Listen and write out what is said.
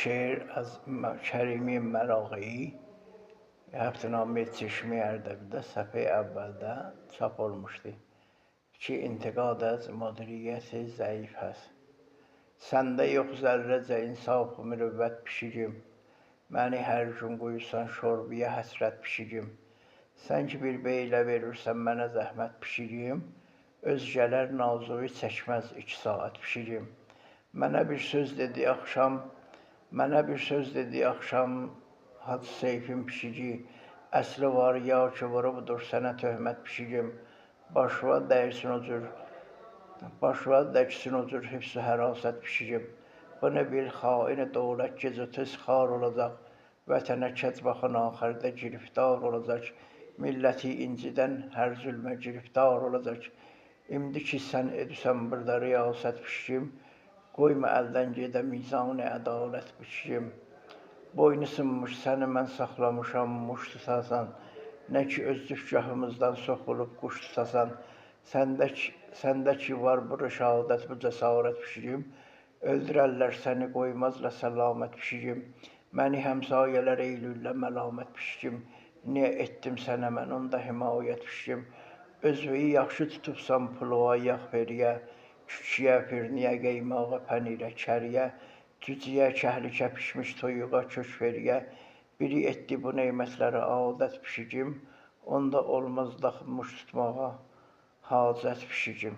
şeir از کریمی مراغی هفته‌نامه چشمه اردبیل'de صفحه اول'de çap olmuştu ki intiqad az mudiriyyəti zəif həs. Səndə yox zərrəcə insaf mürüvvət pişigim, məni hər gün qoyursan şorbiyə həsrət pişigim. Sən ki bir beylə verirsən mənə zəhmət pişigim, özgələr nazuyu çəkməz 2 saat pişigim. Mənə bir söz dedi axşam Hacı Seyfin pişigi, əsli var ya ki vurubdur sənə töhmət pişigim. Başına dəksin o cür hifz-i hərasət pişigim. Bunu bil xain dövlət gecə tez xar olacaq, vətənə kəc baxan axırda giriftar olacaq. Milləti incidən hər zülmə giriftar olacaq. İndi ki sən edirsən burada riyasət pişigim, qoyma əldən gedə mizan-ı ədalət pişigim. Boynu sınmış səni mən saxlamışam, muş tutasan, nə ki öz düzgahımızdan soxulub quş tutasan. Səndə ki var bu rəşadət, bu cəsarət pişigim, öldürərlər səni qoymazla səlamət pişigim. Məni həmsayələr eylüllə məlamət pişigim, niyə etdim sənə mən onda himayət pişigim. Özveyi yaxşı tutubsan pulva yağ veriyə, küçüyə, firniyə, qeymağa, pənirə, kəriyə, cüciyə, kəhlikə pişmiş toyuğa, kök veriyə. Biri etdi bu neymətləri adət pişigim, onda olmaz da muş tutmağa hacət pişigim.